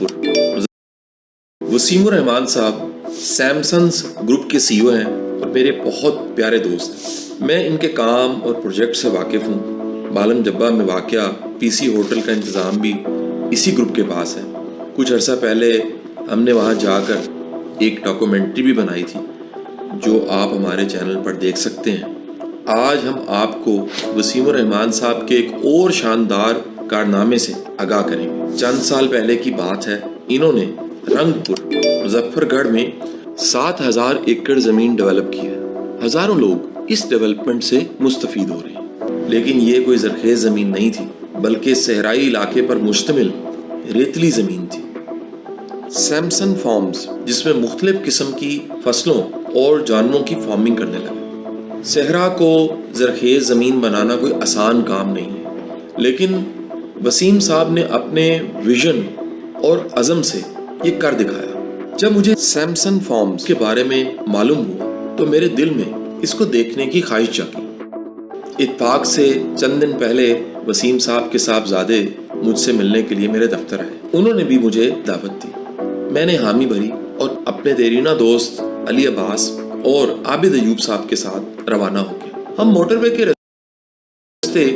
پور. وسیم الرحمان صاحب سیمسنگز گروپ کے CEO ہیں اور میرے بہت پیارے دوست ہیں. میں ان کے کام اور پروجیکٹ سے واقف ہوں. بالم جبہ میں واقع PC ہوٹل کا انتظام بھی اسی گروپ کے پاس ہے. کچھ عرصہ پہلے ہم نے وہاں جا کر ایک ڈاکومنٹری بھی بنائی تھی جو آپ ہمارے چینل پر دیکھ سکتے ہیں. آج ہم آپ کو وسیم الرحمان صاحب کے ایک اور شاندار کارنامے سے آگاہ کریں گے. چند سال پہلے کی بات ہے. انہوں نے رنگ پور مظفر گڑھ میں 7,000 ایکڑ زمین ڈیولپ کی ہے. ہزاروں لوگ اس ڈیولپمنٹ سے مستفید ہو رہے ہیں. لیکن یہ کوئی زرخیز زمین نہیں تھی بلکہ صحرائی علاقے پر مشتمل ریتلی زمین تھی. سیمسن فارمز جس میں مختلف قسم کی فصلوں اور جانوروں کی فارمنگ کرنے لگے. صحرا کو زرخیز زمین بنانا کوئی آسان کام نہیں ہے لیکن وسیم صاحب نے اپنے ویژن اور عزم سے یہ کر دکھایا. جب مجھے سیمسن فارمز کے بارے میں معلوم ہوا تو میرے دل میں اس کو دیکھنے کی خواہش جاگی. اتفاق سے چند دن پہلے وسیم صاحب کے صاحبزادے مجھ سے ملنے کے لیے میرے دفتر آئے. انہوں نے بھی مجھے دعوت دی. میں نے حامی بھری اور اپنے دیرینہ دوست علی عباس اور عابد ایوب صاحب کے ساتھ روانہ ہو گئے. ہم موٹر وے کے راستے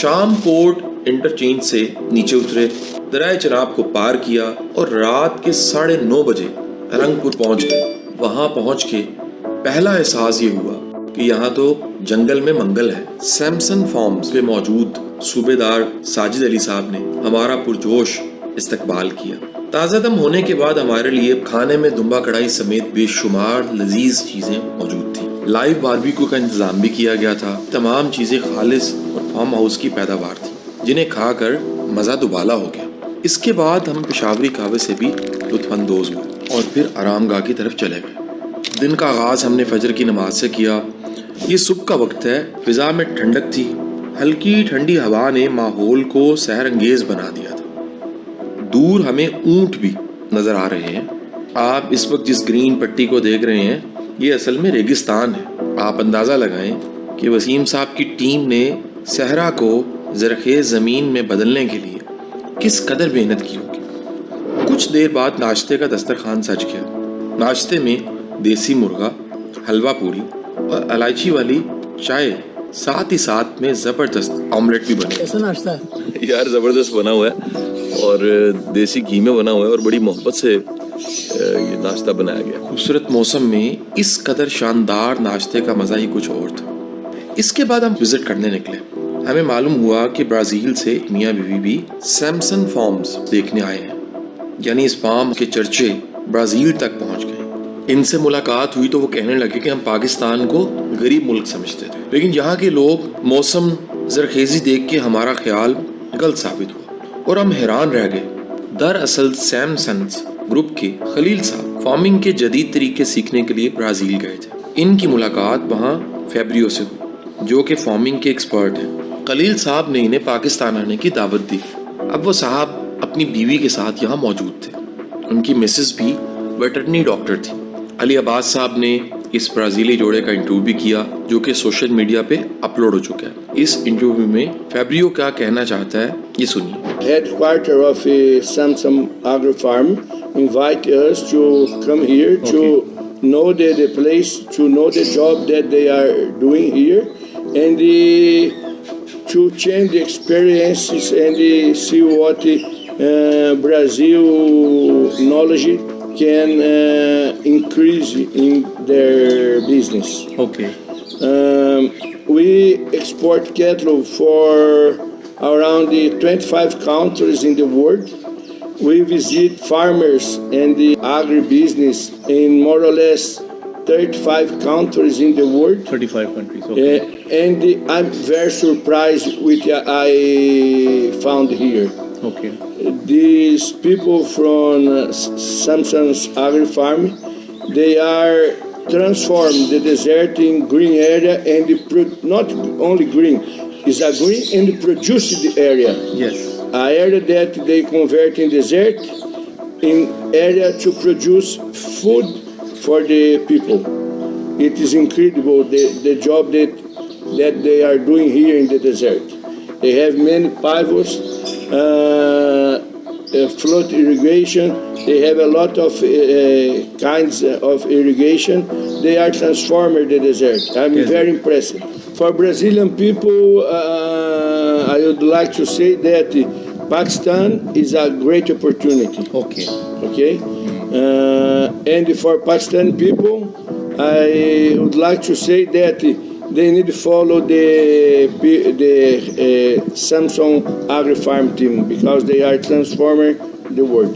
شام پورٹ انٹرچینج سے نیچے اترے, دریائے چناب کو پار کیا اور رات کے 9:30 بجے رنگ پور پہنچ گئے. وہاں پہنچ کے پہلا احساس یہ ہوا کہ یہاں تو جنگل میں منگل ہے. سیمسن فارمز پہ موجود صوبے دار ساجد علی صاحب نے ہمارا پرجوش استقبال کیا. تازہ دم ہونے کے بعد ہمارے لیے کھانے میں دمبا کڑھائی سمیت بے شمار لذیذ چیزیں موجود تھیں. لائیو باربیکیو کا انتظام بھی کیا گیا تھا. تمام چیزیں خالص اور فارم ہاؤس کی پیداوار تھیں جنہیں کھا کر مزہ دوبالا ہو گیا. اس کے بعد ہم پشاوری قہوے سے بھی لطف اندوز ہوئے اور پھر آرام گاہ کی طرف چلے گئے. دن کا آغاز ہم نے فجر کی نماز سے کیا. یہ صبح کا وقت ہے. فضا میں ٹھنڈک تھی. ہلکی ٹھنڈی ہوا نے ماحول کو سحر انگیز بنا دیا تھا. دور ہمیں اونٹ بھی نظر آ رہے ہیں. آپ اس وقت جس گرین پٹی کو دیکھ رہے ہیں یہ اصل میں ریگستان ہے. آپ اندازہ لگائیں کہ وسیم صاحب کی ٹیم نے صحرا کو زرخیز زمین میں بدلنے کے لیے کس قدر محنت کی ہوگی. کچھ دیر بعد ناشتے کا دسترخوان سج گیا. ناشتے میں دیسی مرغا, حلوہ پوری اور الائچی والی چائے, ساتھ ہی ساتھ میں زبردست آملیٹ بھی بنے. ایسا ناشتہ ہے یار زبردست بنا ہوا ہے اور دیسی گھی میں بنا ہوا ہے اور بڑی محبت سے یہ ناشتہ بنایا گیا. خوبصورت موسم میں اس قدر شاندار ناشتے کا مزہ ہی کچھ اور تھا. اس کے بعد ہم وزٹ کرنے نکلے. ہمیں معلوم ہوا کہ برازیل سے میاں بیوی بھی سیمسن فارمز دیکھنے آئے ہیں. یعنی اس فارم کے چرچے برازیل تک پہنچ گئے. ان سے ملاقات ہوئی تو وہ کہنے لگے کہ ہم پاکستان کو غریب ملک سمجھتے تھے لیکن یہاں کے لوگ موسم زرخیزی دیکھ کے ہمارا خیال غلط ثابت ہوا اور ہم حیران رہ گئے. دراصل سیمسنز گروپ کے خلیل صاحب فارمنگ کے جدید طریقے سیکھنے کے لیے برازیل گئے تھے. ان کی ملاقات وہاں فیبریو سے ہوئی جو کہ فارمنگ کے ایکسپرٹ ہیں. خلیل صاحب نے انہیں پاکستان آنے کی دعوت دی. اب وہ صاحب اپنی بیوی کے ساتھ یہاں موجود تھے. ان کی مسز بھی ویٹرنری ڈاکٹر تھی. علی عباس صاحب نے اس برازیلی جوڑے کا انٹرویو بھی کیا جو کہ سوشل میڈیا پہ اپلوڈ ہو چکا ہے. اس انٹرویو میں فیبریو کیا کہنا چاہتا ہے یہ سنیے. Headquarter of Samsung Agro Farm invite us to come here to know the place, to know the job that they are doing here, and to change the experiences and see what Brazil knowledge can increase in their business. Okay. We export cattle for around 25 countries in the world. We visit farmers and the agribusiness in more or less 35 countries in the world. 35 countries, okay. And I'm very surprised with what I found here. Okay. These people from Samson's Agri Farm, they are transform the desert in green area and not only green, it's a green and produced area. Yes. An area that they convert in desert in area to produce food for the people. It is incredible the job that they are doing here in the desert. They have many pivots flood irrigation. They have a lot of kinds of irrigation. They are transforming the desert. I'm very impressed. For Brazilian people, I would like to say that Pakistan is a great opportunity. Okay. And for Pakistan people, I would like to say that they need to follow the Samsung Agri-Farm team because they are transforming the world.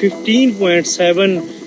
15.7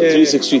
360?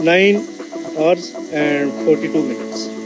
9 hours and 42 minutes।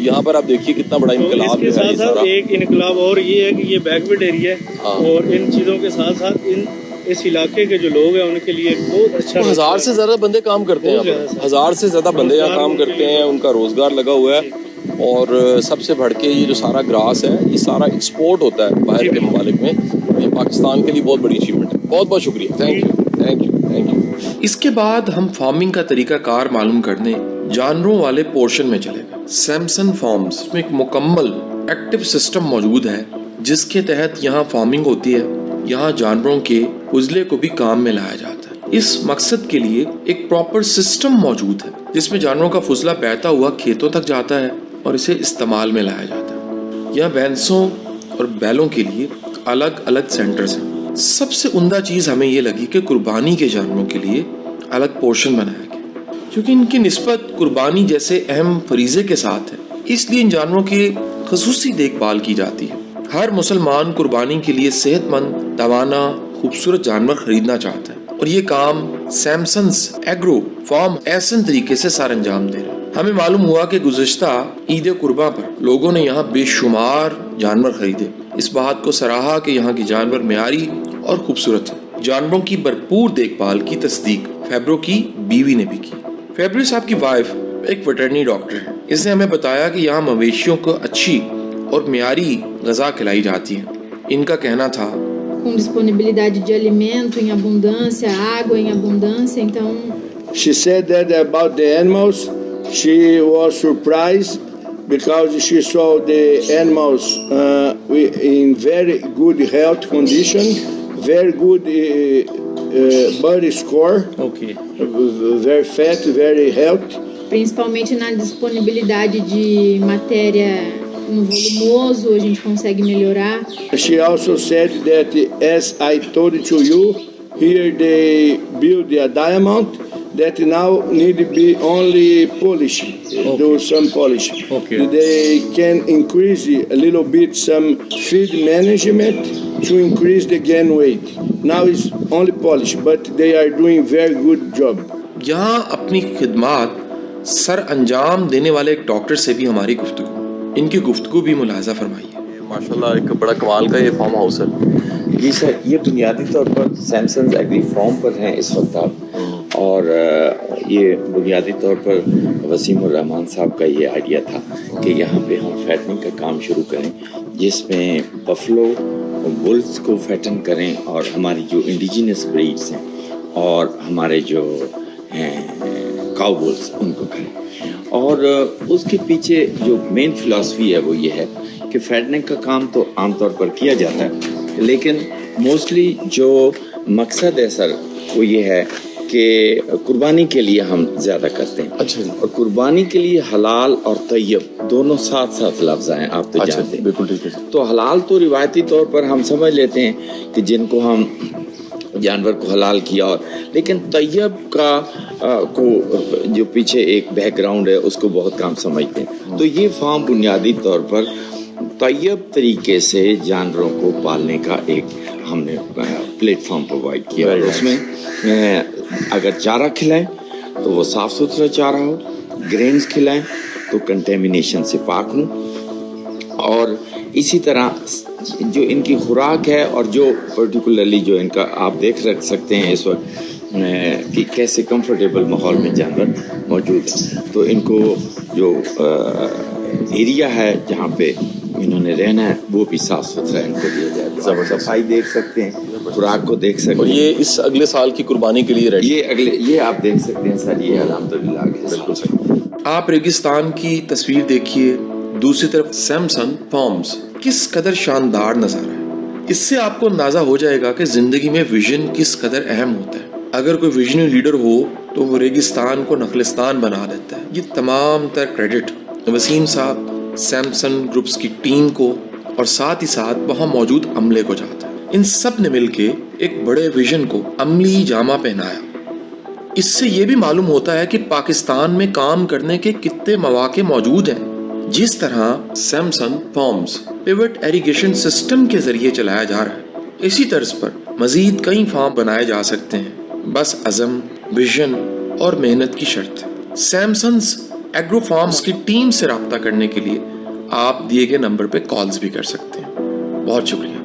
یہاں پر آپ دیکھیے کتنا بڑا انقلاب اس کے ساتھ ساتھ ایک انقلاب اور یہ ہے کہ یہ بیکورڈ ایریا ہے اور ان چیزوں کے ساتھ ساتھ اس علاقے کے جو لوگ ہیں ان کے لیے بہت اچھا 1000 سے زیادہ بندے کام کرتے ہیں 1000 سے زیادہ بندے یہاں کام کرتے ہیں, ان کا روزگار لگا ہوا ہے. اور سب سے بڑھ کے یہ جو سارا گراس ہے یہ سارا ایکسپورٹ ہوتا ہے باہر کے ممالک میں. یہ پاکستان کے لیے بہت بڑی اچیومنٹ ہے. بہت بہت شکریہ. Thank you. اس کے بعد ہم فارمنگ کا طریقہ کار معلوم کرنے جانوروں والے پورشن میں چلے گئے. سیمسن فارمز میں ایک مکمل ایکٹیو سسٹم موجود ہے جس کے تحت یہاں فارمنگ ہوتی ہے. یہاں جانوروں کے عضلے کو بھی کام میں لایا جاتا ہے. اس مقصد کے لیے ایک پراپر سسٹم موجود ہے جس میں جانوروں کا فضلہ بہتا ہوا کھیتوں تک جاتا ہے اور اسے استعمال میں لایا جاتا ہے. یہاں بھینسوں اور بیلوں کے لیے الگ الگ سینٹرز ہیں. سب سے عمدہ چیز ہمیں یہ لگی کہ قربانی کے جانوروں کے لیے الگ پورشن بنایا گیا کیونکہ ان کی نسبت قربانی جیسے اہم فریضے کے ساتھ ہے. اس لیے ان جانوروں کی خصوصی دیکھ بھال کی جاتی ہے. ہر مسلمان قربانی کے لیے صحت مند, توانا, خوبصورت جانور خریدنا چاہتا ہے اور یہ کام سیمسنز ایگرو فارم احسن طریقے سے سر انجام دے رہے ہیں. ہمیں معلوم ہوا کہ گزشتہ عید قرباں پر لوگوں نے یہاں بے شمار جانور خریدے. اس بات کو سراہا کہ یہاں کے جانور معیاری اور خوبصورت ہیں. جانوروں کی بھرپور دیکھ بھال کی تصدیق فیبرو کی بیوی نے بھی کی. فیبرو صاحب کی وائف ایک ویٹرنری ڈاکٹر ہے. اس نے ہمیں بتایا کہ یہاں مویشیوں کو اچھی اور معیاری غذا کھلائی جاتی ہے. ان کا کہنا تھا com disponibilidade de alimento em abundância, água em abundância, então She said that about the animals, she was surprised because she saw the animals in very good health condition, very good body score, very fat, very healthy. principalmente na disponibilidade de matéria no volumoso, a gente consegue melhorar. She also said that, as I told to you, here they build a diamond that now need to be only polished, do some polishing. They can increase a little bit some feed management to increase the gain weight. Now it's only polished, but they are doing very good job. یہاں اپنی خدمات سر انجام دینے والے ایک doctor سے بھی ہماری گفتگو, ان کی گفتگو بھی ملاحظہ فرمائیے. ماشاءاللہ ایک بڑا کمال کا یہ فارم ہاؤس ہے. جی سر, یہ بنیادی طور پر سیمسنز ایگری فارم پر ہیں اس وقت آپ, اور یہ بنیادی طور پر وسیم الرحمان صاحب کا یہ آئیڈیا تھا کہ یہاں پہ ہم فیٹنگ کا کام شروع کریں جس میں بفلو بلز کو فیٹن کریں اور ہماری جو انڈیجینس بریڈز ہیں اور ہمارے جو کاؤ بلز ان کو کریں. اور اس کے پیچھے جو مین فلاسفی ہے وہ یہ ہے کہ فیٹنگ کا کام تو عام طور پر کیا جاتا ہے لیکن موسٹلی جو مقصد ہے سر وہ یہ ہے کہ قربانی کے لیے ہم زیادہ کرتے ہیں. اچھا. اور قربانی کے لیے حلال اور طیب دونوں ساتھ ساتھ لفظ ہیں, آپ تو جانتے ہیں. بالکل ٹھیک ہے. تو حلال تو روایتی طور پر ہم سمجھ لیتے ہیں کہ جن کو ہم جانور کو حلال کیا, اور لیکن طیب کا کو جو پیچھے ایک بیک گراؤنڈ ہے اس کو بہت کم سمجھتے ہیں. تو یہ فارم بنیادی طور پر طیب طریقے سے جانوروں کو پالنے کا ایک ہم نے پلیٹ فارم پرووائڈ کیا. اس میں اگر چارہ کھلائیں تو وہ صاف ستھرا چارہ ہو, گرینز کھلائیں تو کنٹیمنیشن سے پاک ہوں, اور اسی طرح جو ان کی خوراک ہے اور جو پرٹیکولرلی جو ان کا آپ دیکھ سکتے ہیں اس وقت کہ کیسے کمفرٹیبل ماحول میں جانور موجود ہیں. تو ان کو جو ایریا ہے جہاں پہ انہوں نے رہنا ہے وہ بھی صاف ستھرا ان کو دیا جائے. صفائی دیکھ سکتے ہیں, خوراک کو دیکھ سکتے ہیں. اور یہ اس اگلے سال کی قربانی کے لیے ریڈی. یہ آپ دیکھ سکتے ہیں سر, یہ الحمدللہ بالکل صحیح. آپ ریگستان کی تصویر دیکھیے, دوسری طرف سیمسن فارمز کس قدر شاندار نظارہ ہے. اس سے آپ کو اندازہ ہو جائے گا کہ زندگی میں ویژن کس قدر اہم ہوتا ہے. اگر کوئی ویژنری لیڈر ہو تو وہ ریگستان کو نخلستان بنا دیتا ہے. یہ تمام تر کریڈٹ وسیم صاحب, سیمسن گروپس کی ٹیم کو اور ساتھ ہی ساتھ وہاں موجود عملے کو جاتا ہے. ان سب نے مل کے ایک بڑے ویژن کو عملی جامہ پہنایا. اس سے یہ بھی معلوم ہوتا ہے کہ پاکستان میں کام کرنے کے کتنے مواقع موجود ہیں. جس طرح Samson farms pivot irrigation system کے ذریعے چلایا جا رہا ہے, اسی طرز پر مزید کئی فارم بنائے جا سکتے ہیں, بس عزم, ویژن اور محنت کی شرط ہے. سیمسنز ایگرو فارمز کی ٹیم سے رابطہ کرنے کے لیے آپ دیے گئے نمبر پہ کالز بھی کر سکتے ہیں. بہت شکریہ.